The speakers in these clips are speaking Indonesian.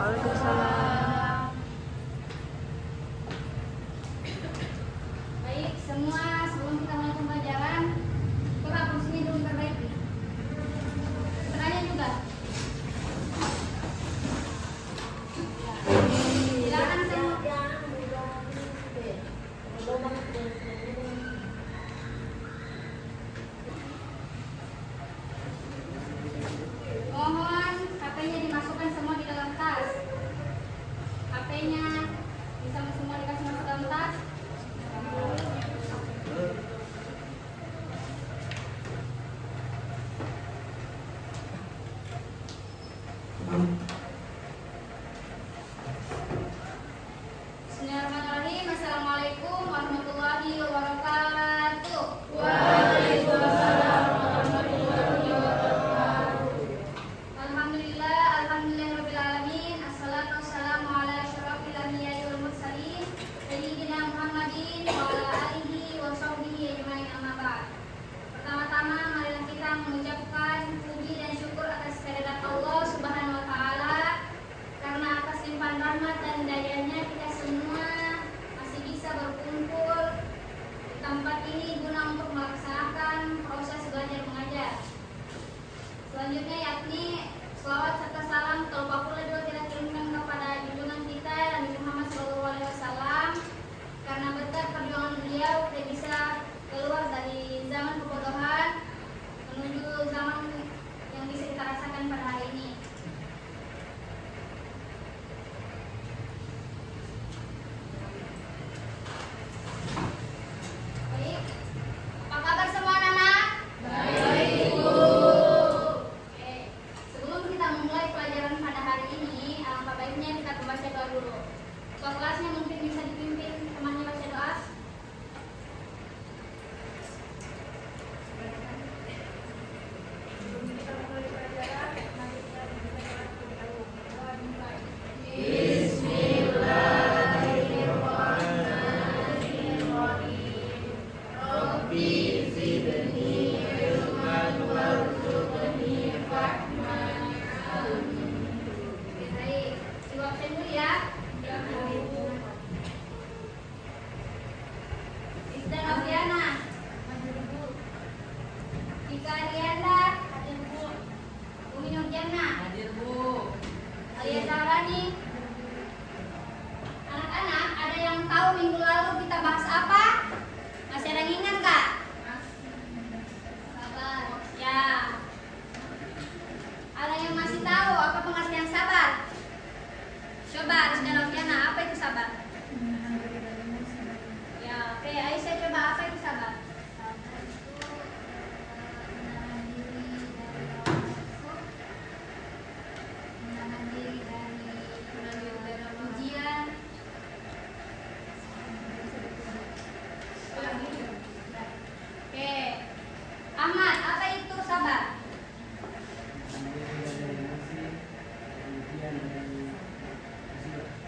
Waalaikumsalam. Baik, semua sebelum kita mulai pembelajaran, coba posisinya dulu diperbaiki. Caranya juga. Silakan semua. Mohon HP-nya dimasukkan semua di dalam tas. HP-nya bisa semua dikasih masuk dalam tas. Bismillahirrahmanirrahim. Assalamualaikum warahmatullahi wabarakatuh. Waalaikumsalam warahmatullahi wabarakatuh. Alhamdulillahirabbil alamin. Assalatu wassalamu ala asyrofil anbiya'i wal mursalin sayyidina Muhammadin wa ala alihi wa sahbihi ajmain, amma ba'd. Pertama-tama marilah kita mengucapkan puji dan syukur atas kehadirat Allah Subhanahu wa taala, karena atas limpahan rahmat dan hidayahnya kita semua masih bisa berkumpul di tempat ini guna untuk melaksanakan proses belajar mengajar. Selanjutnya yakni selawat serta salam terlupa pula juga kita kirimkan kepada junjungan kita Nabi Muhammad SAW, karena berkat perjuangan beliau kita bisa keluar dari zaman kebodohan menuju zaman yang bisa kita rasakan pada hari ini. Baik, apa kabar semua anak-anak? Baik, Bu. Oke, sebelum kita memulai pelajaran pada hari ini, alangkah baiknya kita membaca doa dulu. Ketua kelasnya mungkin bisa dipimpin temannya baca doa. Baik, coba absen dulu ya. Rizda Noviana, Tika Arianda, Umi Nurjana, Alia Zahrani. Anak-anak, ada yang tahu minggu lalu kita bahas apa? Masih ada yang ingat nggak? Sabar. Ya. Ada yang masih tahu apa pengertian sabar? Coba Rizda Noviana, apa itu sabar? Ya, oke, Aisyah coba apa itu sabar? Menahan diri dari ujian. Oke, Ahmad, apa itu sabar?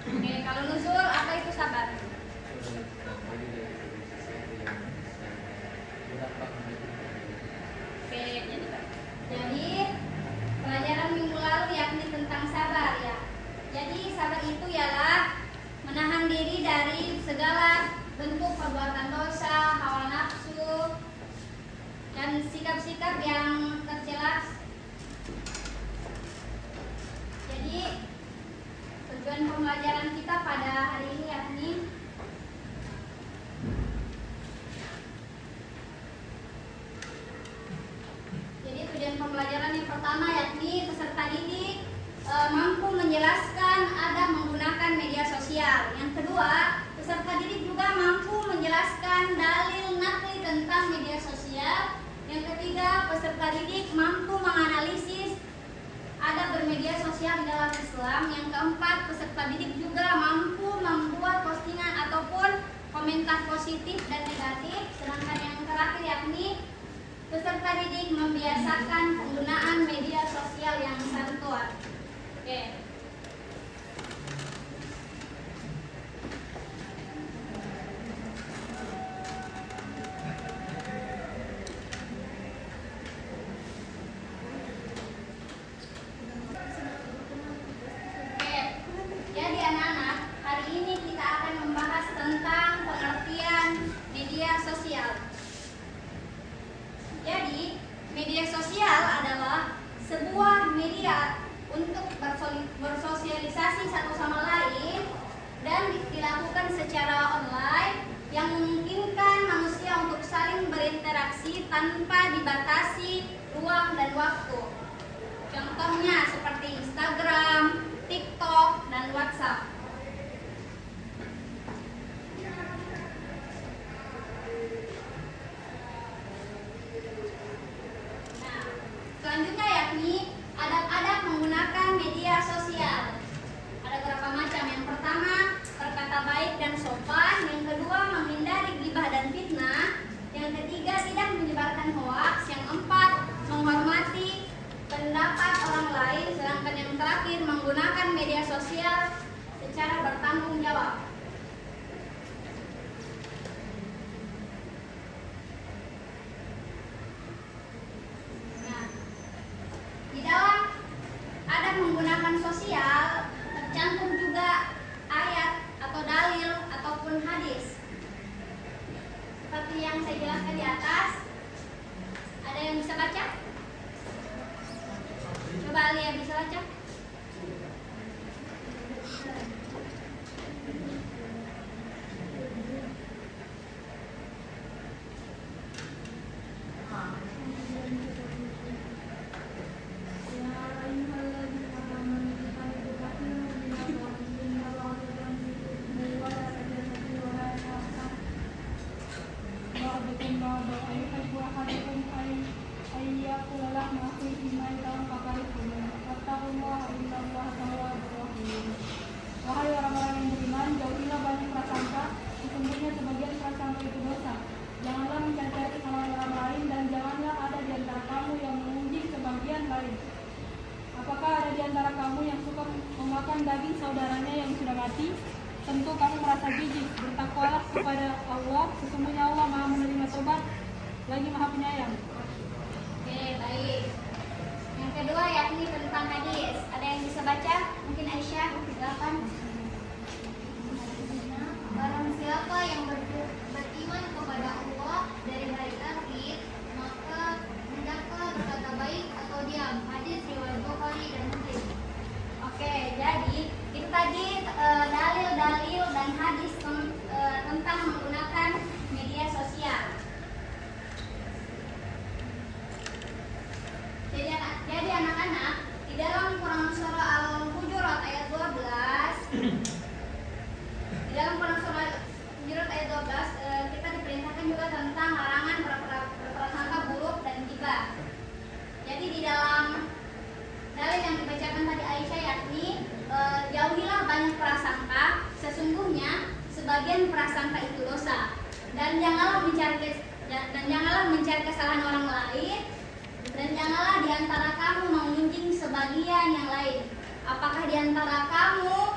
Oke, kalau Nuzul, apa itu sabar? Oke, jadi pelajaran minggu lalu yakni tentang sabar ya. Jadi sabar itu ialah menahan diri dari segala bentuk perbuatan dosa, hawa nafsu, dan sikap-sikap yang tercela. Jadi tujuan pembelajaran kita pada hari ini yakni pembelajaran yang pertama yakni peserta didik mampu menjelaskan adab menggunakan media sosial. Yang kedua, peserta didik juga mampu menjelaskan dalil nakli tentang media sosial. Yang ketiga, peserta didik mampu menganalisis adab bermedia sosial di dalam Islam. Yang keempat, peserta didik juga mampu membuat postingan ataupun komentar positif dan negatif. Sedangkan yang terakhir yakni peserta didik membiasakan penggunaan media sosial yang santun. Oke. media sosial. Jadi, media sosial adalah sebuah media untuk bersosialisasi satu sama lain dan dilakukan secara online yang memungkinkan manusia untuk saling berinteraksi tanpa dibatasi ruang dan waktu. Contohnya seperti Instagram, TikTok, dan WhatsApp. Nah, selanjutnya yakni adab-adab menggunakan media sosial. Ada berapa macam? Yang pertama, berkata baik dan sopan. Yang kedua, menghindari gibah dan fitnah. Yang ketiga, tidak menyebarkan hoaks. Yang keempat, menghormati pendapat orang lain. Sedangkan yang terakhir, menggunakan media sosial secara bertanggung jawab. Nah, di dalam adab menggunakan sosial tercantum juga ayat atau dalil ataupun hadis. Seperti yang saya jelaskan di atas. Ada yang bisa baca? Coba Alia bisa baca? Wahai orang-orang yang beriman, jauhilah banyak prasangka. Sesungguhnya sebagian prasangka itu dosa. Janganlah mencaci kesalahan orang lain, dan janganlah ada di antara kamu yang memuji sebagian lain. Apakah ada di antara kamu yang suka memakan daging saudaranya yang sudah mati? Tentu kamu merasa jijik. Bertakwalah kepada Allah. Sesungguhnya Allah Maha menerima tobat, lagi Maha penyayang. Oke, baik. Yang kedua yakni tentang hadis. Ada yang bisa baca? Mungkin Aisyah, silakan. Barang siapa yang beriman kepada Allah dari hari akhir, maka hendaklah berkata baik atau diam. Hadis riwayat Bukhari dan Muslim. Oke, jadi itu tadi dalil-dalil dan hadis tentang menggunakan media sosial. Jadi anak-anak, di dalam Quran surah Al-Hujurat ayat 12, di dalam Quran surah Al-Hujurat ayat 12 kita diperintahkan juga tentang larangan berprasangka buruk dan gibah. Jadi di dalam dalil yang dibacakan tadi Aisyah yakni jauhilah banyak prasangka, sesungguhnya sebagian prasangka itu dosa, dan janganlah mencari kesalahan orang lain. Dan janganlah di antara kamu mengunjing sebagian yang lain. Apakah di antara kamu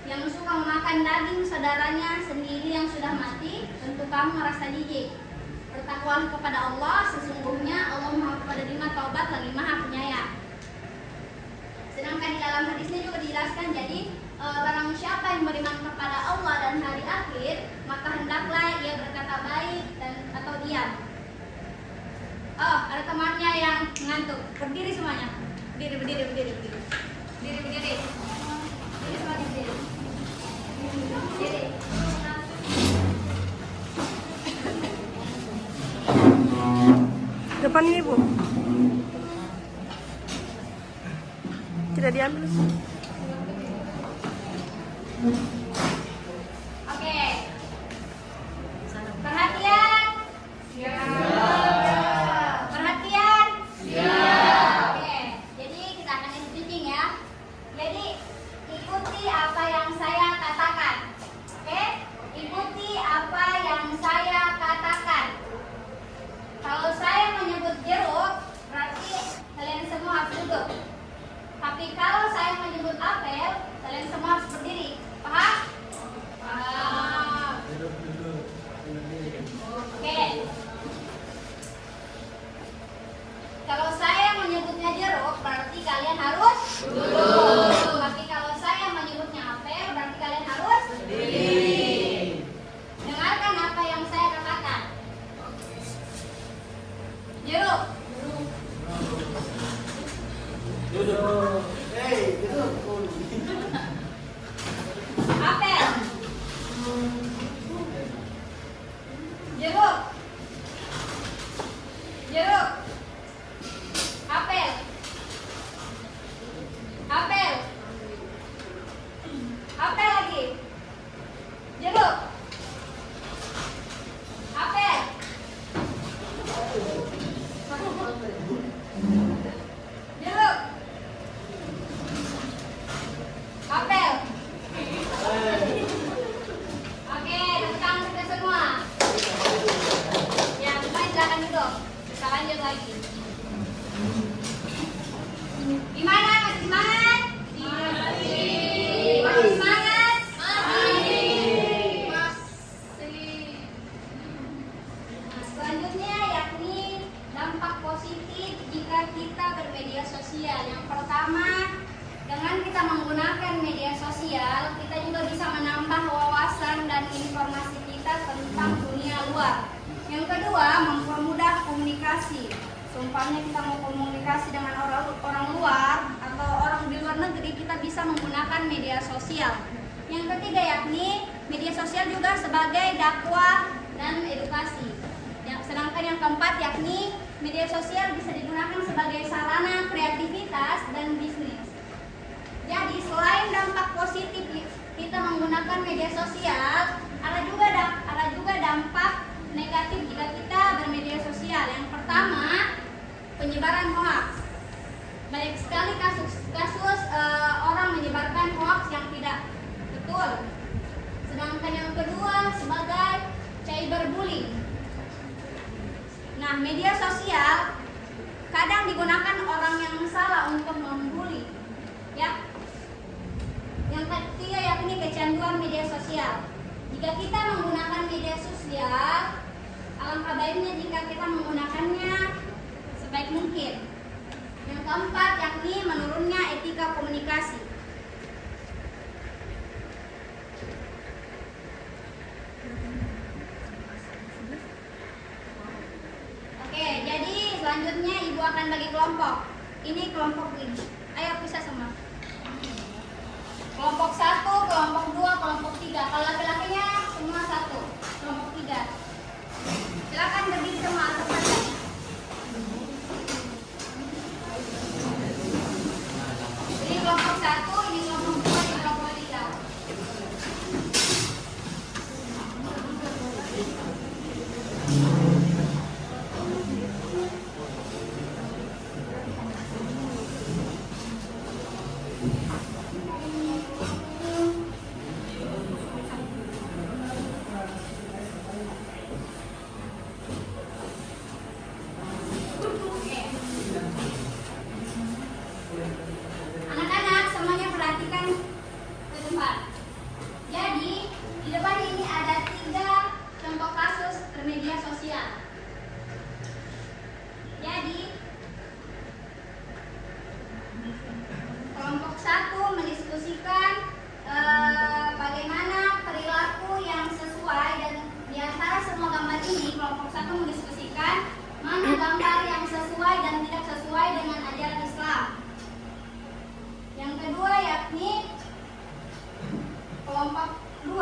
yang suka memakan daging saudaranya sendiri yang sudah mati? Tentu kamu merasa jijik. Bertakwalah kepada Allah, sesungguhnya Allah Maha penerima taubat lagi Maha penyayang. Sedangkan di dalam hadisnya juga dijelaskan, jadi barang siapa yang beriman kepada Allah dan hari akhir, maka hendaklah ia berkata baik dan atau diam. Oh, ada temannya yang ngantuk. Berdiri semuanya. Berdiri. Berdiri semua berdiri. Depan ini, Bu. Tidak diambil. Oke. Perhatian. Perhatian. Oke. Jadi kita akan switching ya. Jadi ikuti apa yang saya katakan. Oke? Ikuti apa yang saya katakan. Kalau saya menyebut jeruk, berarti kalian semua harus duduk. Tapi kalau saya menyebut apel, kalian semua harus berdiri. Paham? Paham. Oke. Kalau saya menyebutnya jeruk, berarti kalian harus duduk. Tapi kalau saya menyebutnya apel, berarti kalian harus berdiri. Dengarkan apa yang saya katakan. ketika kita bermedia sosial. Yang pertama, dengan kita menggunakan media sosial, kita juga bisa menambah wawasan dan informasi kita tentang dunia luar. Yang kedua, mempermudah komunikasi. Seumpamanya kita mau komunikasi dengan orang luar atau orang di luar negeri, kita bisa menggunakan media sosial. Yang ketiga yakni media sosial juga sebagai dakwah dan edukasi. Sedangkan yang keempat yakni media sosial bisa digunakan sebagai sarana kreativitas dan bisnis. Jadi selain dampak positif kita menggunakan media sosial, ada juga dampak negatif jika kita bermedia sosial. Yang pertama, penyebaran hoaks. Banyak sekali kasus orang menyebarkan hoaks yang tidak betul. Sedangkan yang kedua sebagai cyberbullying. Nah, media sosial kadang digunakan orang yang salah untuk membuli, ya. Yang ketiga yakni kecanduan media sosial. Jika kita menggunakan media sosial, alangkah baiknya jika kita menggunakannya sebaik mungkin. Yang keempat yakni menurunnya etika komunikasi. Oke, jadi selanjutnya ibu akan bagi kelompok. Ini kelompok ini. Ayo pisah semua. Kelompok 1, kelompok 2, kelompok 3. Kalau laki-lakinya semua 1, kelompok 3. Silakan berdiri semua atau saja. Ini kelompok 1, ini kelompok 2, ini kelompok 3. Anak-anak semuanya perhatikan ke depan. Jadi di depan ini ada 3 contoh kasus bermedia sosial. Jadi kelompok 1 mendiskusikan bagaimana perilaku yang sesuai, dan di antara semua gambar ini kelompok 1 mendiskusikan mana gambar yang sesuai dan tidak sesuai dengan ajaran Islam. Yang kedua yakni kelompok 2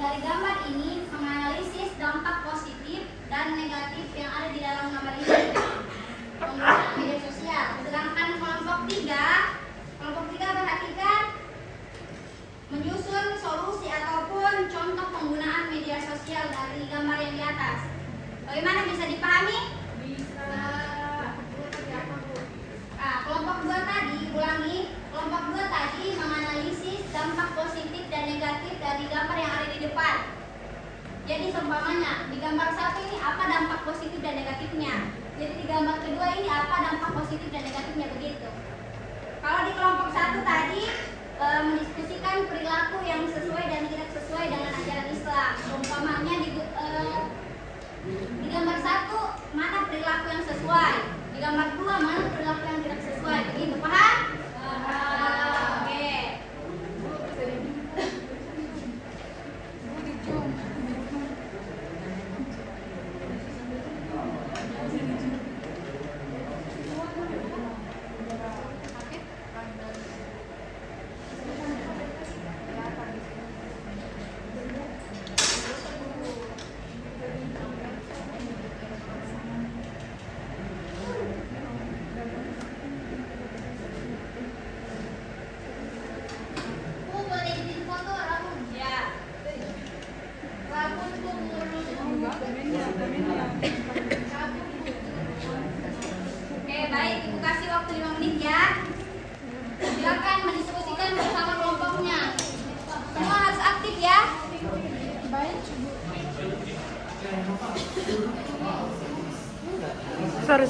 dari gambar ini menganalisis dampak positif dan negatif yang ada di dalam gambar ini penggunaan media sosial. Sedangkan kelompok 3 perhatikan menyusun solusi ataupun contoh penggunaan media sosial dari gambar yang di atas. Bagaimana, bisa dipahami? Bisa. Nah, kelompok 2 tadi, ulangi. Kelompok 2 tadi menganalisis dampak positif dan negatif dari gambar yang ada di depan. Jadi seumpamanya di gambar 1 ini apa dampak positif dan negatifnya. Jadi di gambar kedua ini apa dampak positif dan negatifnya, begitu. Kalau di kelompok 1 tadi mendiskusikan perilaku yang sesuai dan tidak sesuai dengan ajaran Islam. Seumpamanya di gambar 1 mana perilaku yang sesuai, di gambar 2 mana perilaku yang tidak sesuai, begitu, paham? Oke. Boleh izin foto Ramun? Ya. Ramun Oke, baik, ibu kasih waktu 5 menit ya. Silakan mendiskusikan bersama kelompoknya. Semua harus aktif ya. Baik. Sorry.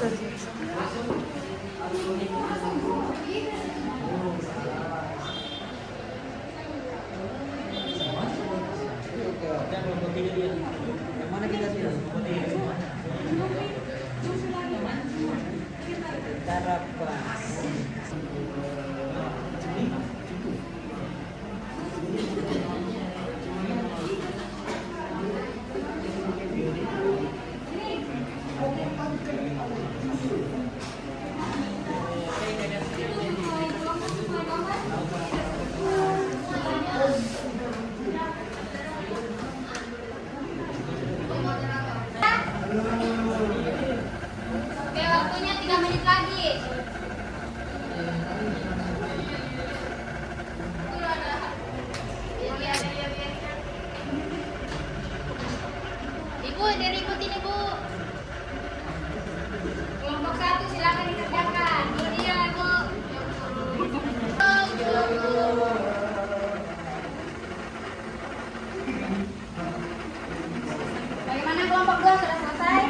Yang mana kita sih? Tarapas. Oke, waktunya 3 menit lagi. Ibu, diikutin Ibu. Kelompok 1 silakan dikerjakan. Itu dia, Ibu. Bagaimana kelompok 2 sudah selesai?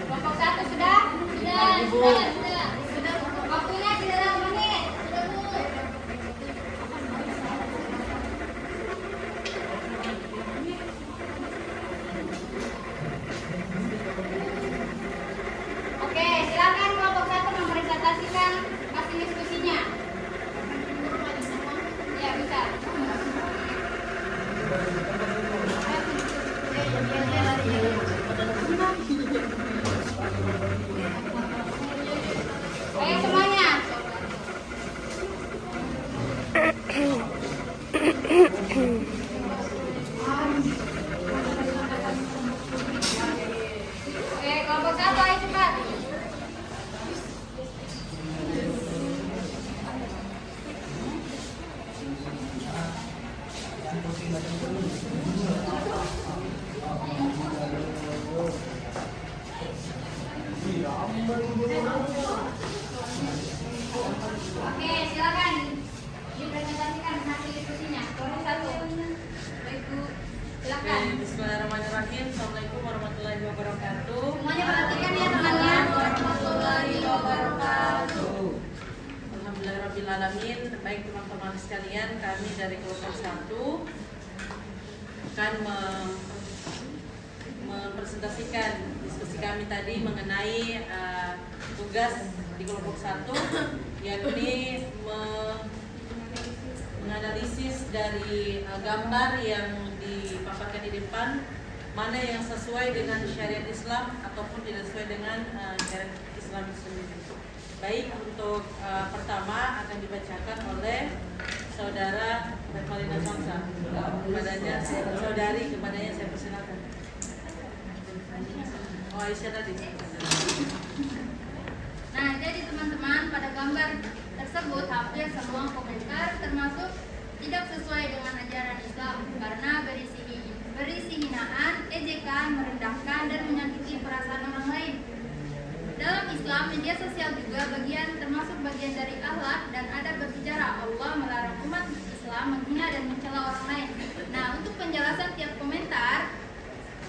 Kelompok 1 sudah? Sudah. Waktunya 9 menit. Sudah, Bu. Oke, silakan kelompok 1 mempresentasikan hasil diskusinya. Ya, bisa. Ayo semuanya. Oke, kelompok 1 ayo cepat. Oke, silakan dipresentasikan hasil diskusinya. Kelompok 1. Baik, Bu. Silakan. Bismillahirrahmanirrahim. Assalamualaikum warahmatullahi wabarakatuh. Semuanya perhatikan ya temannya. Warahmatullahi wabarakatuh. Alhamdulillahirrahmanirrahim. Baik teman-teman sekalian, kami dari kelompok 1 akan mempresentasikan diskusi kami tadi mengenai tugas di kelompok 1, yakni menganalisis dari gambar yang dipaparkan di depan, mana yang sesuai dengan syariat Islam ataupun tidak sesuai dengan syariat Islam sendiri. Baik, untuk pertama akan dibacakan oleh saudara Revalina Samsa. Kepadanya saya persilakan. Oh, Aisyah tadi. Nah, jadi teman-teman, pada gambar tersebut hampir semua komentar termasuk tidak sesuai dengan ajaran Islam karena berisi hinaan, ejekan, merendahkan, dan menyakiti perasaan orang lain. Dalam Islam, media sosial juga termasuk bagian dari akhlak dan adab berbicara. Allah melarang umat Islam menghina dan mencela orang lain. Nah, untuk penjelasan tiap komentar,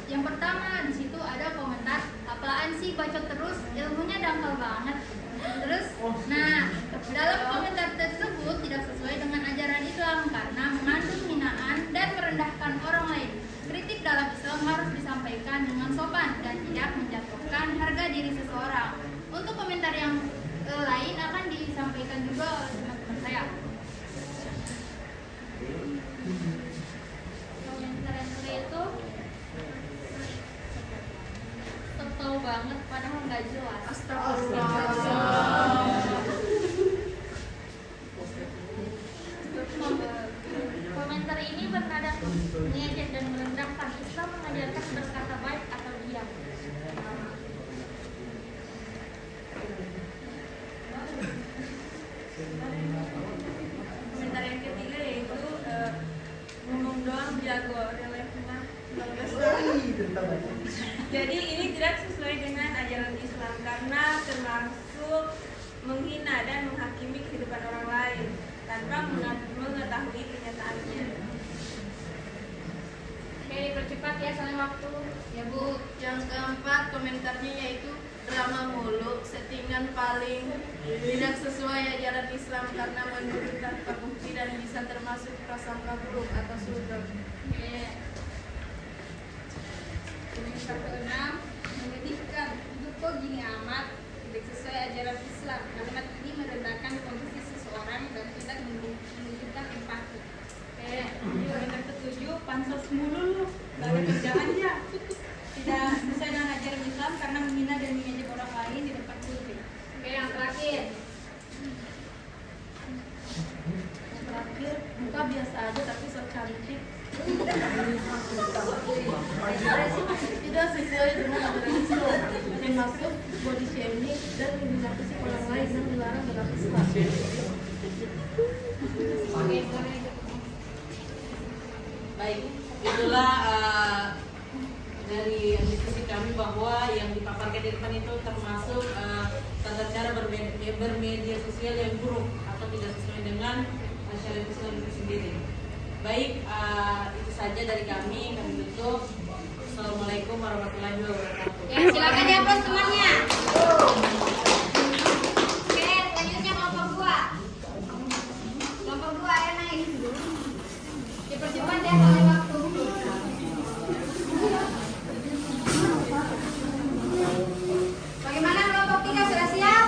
yang pertama di situ ada komentar, apaan sih bacot terus, ilmunya dangkal banget. Terus, nah dalam komentar tersebut tidak sesuai dengan ajaran Islam karena mengandung hinaan dan merendahkan orang lain. Kritik dalam Islam harus disampaikan dengan sopan dan tidak menjatuhkan harga diri seseorang. Untuk komentar yang lain akan disampaikan juga oleh teman-teman saya. Komentar yang kedua itu tahu banget padahal nggak jelas. Komentar ini bernada mengejek dan merendahkan. Islam mengajarkan berkata baik atau diam. Komentar yang ketiga yaitu ngomong doang jago relevant. Jadi ini tidak sesuai dengan ajaran Islam karena termasuk menghina dan menghakimi kehidupan orang lain tanpa mengetahui kenyataannya. Oke, dipercepat ya soalnya waktu. Ya Bu, yang keempat komentarnya yaitu drama mulu, settingan paling tidak sesuai ajaran Islam karena menuduh tanpa bukti dan bisa termasuk prasangka buruk atau sudon. Komentar ke-6, menyedihkan termasuk body shaming dan menghina fisik orang lain yang dilarang dalam Islam. Baik, itulah dari diskusi kami bahwa yang dipaparkan di depan itu termasuk tata cara bermedia sosial yang buruk atau tidak sesuai dengan syariat Islam itu sendiri. Baik, itu saja dari kami tutup. Assalamualaikum warahmatullahi wabarakatuh. Ya, silakan diupload semuanya. Oke, selanjutnya kelompok 2. Kelompok 2 ya naik. Dipercepat ya soalnya waktu. Bagaimana kelompok 3 sudah siap?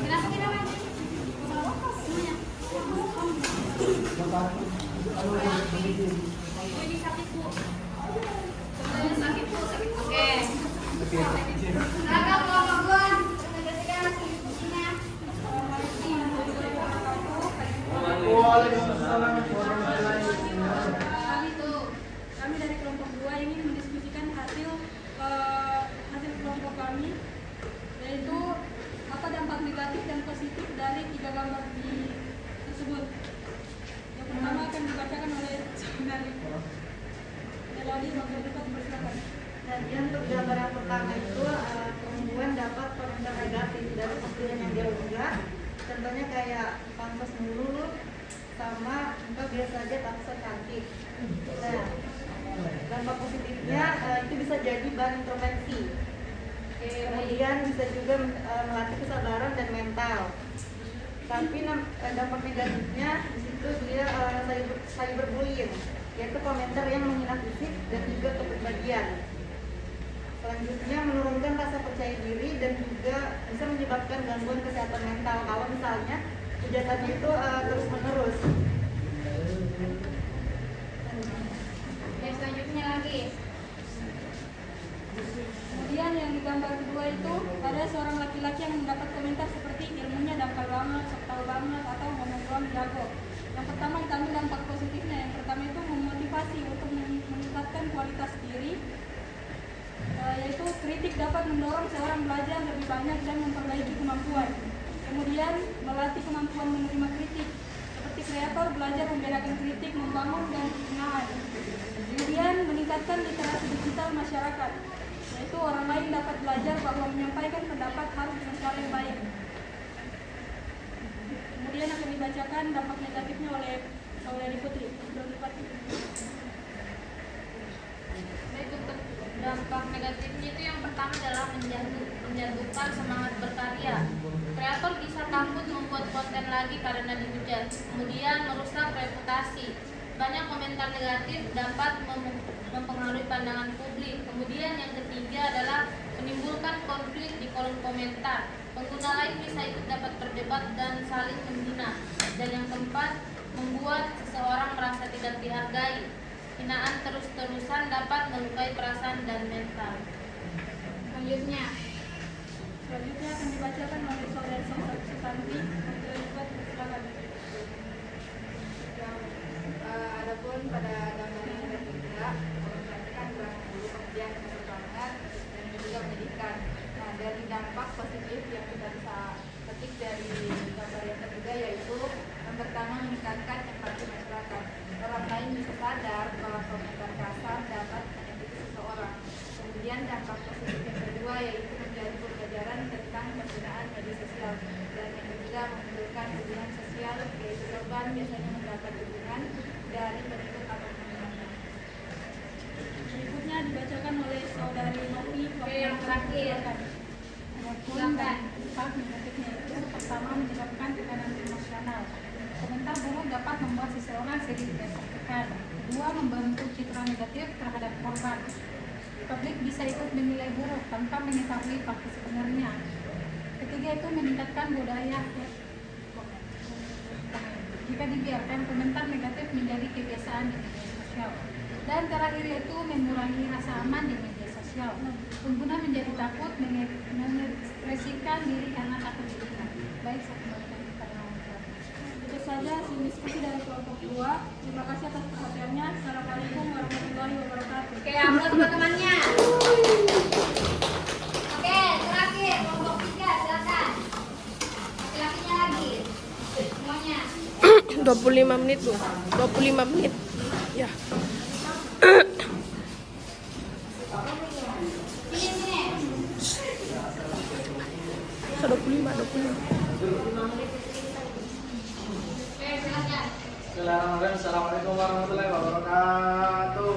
Kenapa kita Mas? Semuanya. Ini sakit Bu. Semuanya sakit Bu, sakit. Oke. Silakan kelompok 2. Menjelaskan diskusinya. Kami dari kelompok 2 ingin mendiskusikan hasil kelompok kami, yaitu apa dampak negatif dan positif dari 3 gambar tersebut. Yang pertama akan dibacakan oleh saudari Melody. Bersilakan. Jadi untuk gambar yang pertama itu perempuan dapat komentar negatif dari postingan yang dia unggah. Contohnya kayak pantas mulu sama enggak biasa aja tak cantik. Nah, dampak positifnya itu bisa jadi bahan introspeksi. Kemudian bisa juga melatih kesabaran dan mental. Tapi dampak negatifnya di situ dia cyberbullying, yaitu komentar yang menghina fisik dan juga kepribadian. Selanjutnya menurunkan rasa percaya diri dan juga bisa menyebabkan gangguan kesehatan mental kalau misalnya hujatannya itu terus menerus. Oke, selanjutnya lagi. Kemudian yang di gambar kedua itu ada seorang laki-laki yang mendapat komentar seperti ilmunya dangkal banget, sok tahu banget, atau ngomong doang jago. Yang pertama kita ambil dampak positifnya. Yang pertama itu memotivasi untuk meningkatkan kualitas diri, yaitu kritik dapat mendorong seorang belajar lebih banyak dan memperbaiki kemampuan. Kemudian melatih kemampuan menerima kritik, seperti kreator belajar membedakan kritik, membangun dan penghinaan. Kemudian meningkatkan literasi digital masyarakat, yaitu orang lain dapat belajar bahwa menyampaikan pendapat harus dengan cara yang baik. Kemudian akan dibacakan dampak negatifnya oleh Saudari Putri. Baik, untuk dampak negatifnya itu yang pertama adalah menjatuhkan semangat berkarya. Kreator bisa takut membuat konten lagi karena dihujat. Kemudian merusak reputasi. Banyak komentar negatif dapat mempengaruhi pandangan publik. Kemudian yang ketiga adalah menimbulkan konflik di kolom komentar. Pengguna lain bisa ikut dapat berdebat dan saling menghina. Dan yang keempat, membuat seseorang merasa tidak dihargai. Hinaan terus-terusan dapat melukai perasaan dan mental. Selanjutnya akan dibacakan oleh Saudari Susanti. Silakan. Adapun pada gambar yang ketiga, memperhatikan kurang dulu kemudian banget dan juga menyedihkan. Nah, dari dampak positif yang kita bisa petik dari gambar yang ketiga yaitu yang pertama meningkatkan empati masyarakat. Orang lain bisa sadar bahwa komentar kasar dapat menyakiti seseorang. Kemudian dampak positif yang kedua yaitu menjadi pembelajaran tentang penggunaan media sosial. Dan yang ketiga menimbulkan hubungan sosial, yaitu korban biasanya mendapat dukungan dari pengikut atau temannya. Berikutnya dibacakan oleh Saudari Novi. Oke, yang terakhir. Silakan. Dampak negatifnya itu pertama menyebabkan tekanan emosional. Komentar buruk dapat membuat seseorang sedih dan tertekan. Kedua, membentuk citra negatif terhadap korban. Publik bisa ikut menilai buruk tanpa mengetahui fakta sebenarnya. Ketiga itu meningkatkan budaya. Jika dibiarkan, komentar negatif menjadi kebiasaan di media sosial. Dan terakhir yaitu mengurangi rasa aman di media sosial. Pengguna menjadi takut mengekspresikan diri karena takut dihina. Baik, saya kembalikan kepada orang tua. Itu saja hasil diskusi dari kelompok 2. Terima kasih atas perhatiannya. Assalamualaikum warahmatullahi wabarakatuh. Oke, aplaus buat temannya. Oke, terakhir kelompok 3, silakan. Laki-lakinya lagi. Semuanya. 25 menit Bu. 25 menit. Ya. Sini. 25. Oke, silakan. Bismillahirrahmanirrahim. Assalamualaikum warahmatullahi wabarakatuh.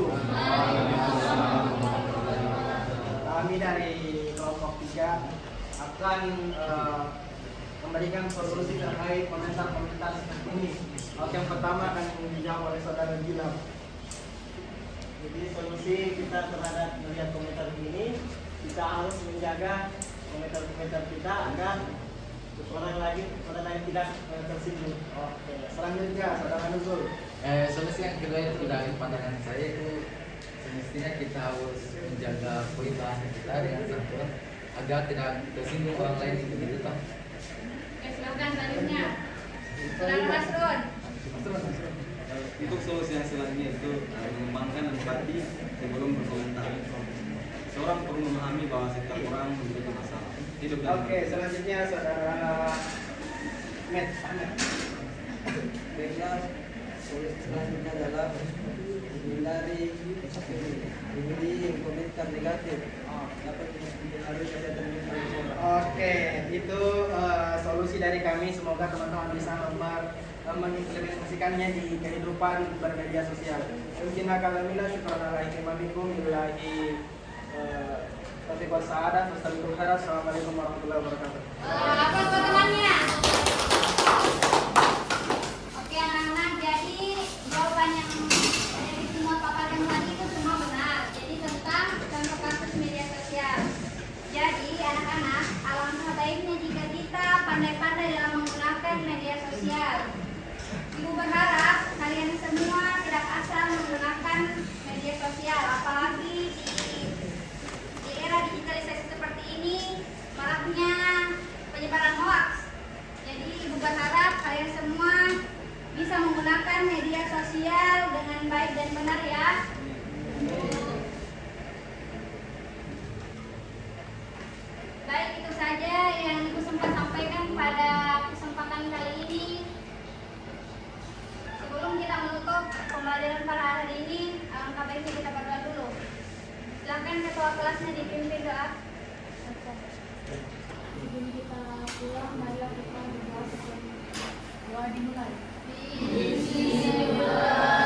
Kami dari kelompok 3 akan memberikan solusi terkait komentar-komentar seperti ini. Oke, yang pertama akan dijawab oleh saudara Gilang. Jadi solusi kita terhadap melihat komentar ini, kita harus menjaga komentar-komentar kita agar orang lain tidak tersinggung. Oke, selanjutnya saudara Nuzul. Solusi yang kedua itu dari pandangan saya itu semestinya kita harus menjaga poin bahasa kita dengan santun agar tidak tersinggung orang lain itu gitu toh. Oke, silakan selanjutnya. Saudara Masrun. Untuk solusi yang selanjutnya itu mengembangkan empati sebelum berkomentar. Seorang perlu memahami bahwa setiap orang memiliki masalah. Oke, selanjutnya saudara Met. Baiklah, solusi selanjutnya adalah menghindari komentar negatif dapat mempengaruhi kesehatan mental. Oke, itu solusi dari kami. Semoga teman-teman bisa mengimplementasikannya di kehidupan bermedia sosial. Mungkin akalamina syukran ala ikmamikum ilahi taufiq wa sa'adah. Wassalamualaikum warahmatullahi wabarakatuh. Apa buat temannya? Oke, anak-anak, jadi jawaban yang dari semua paparan tadi itu semua benar. Jadi tentang contoh kasus media sosial. Jadi anak-anak, alangkah baiknya jika kita pandai-pandai dalam menggunakan media sosial. Ibu berharap kalian semua tidak asal menggunakan media sosial, apalagi di era digitalisasi seperti ini, maraknya penyebaran hoax. Jadi ibu berharap kalian semua bisa menggunakan media sosial dengan baik dan benar ya. Baik, itu saja yang ibu sempat sampaikan pada kesempatan kali ini. Sebelum kita menutup pembelajaran pada hari ini, alangkah baiknya kita berdoa dulu. Silakan ketua kelasnya dipimpin doa. Sebelum kita pulang, marilah kita berdoa sebelum doa dimulai. Bismillah.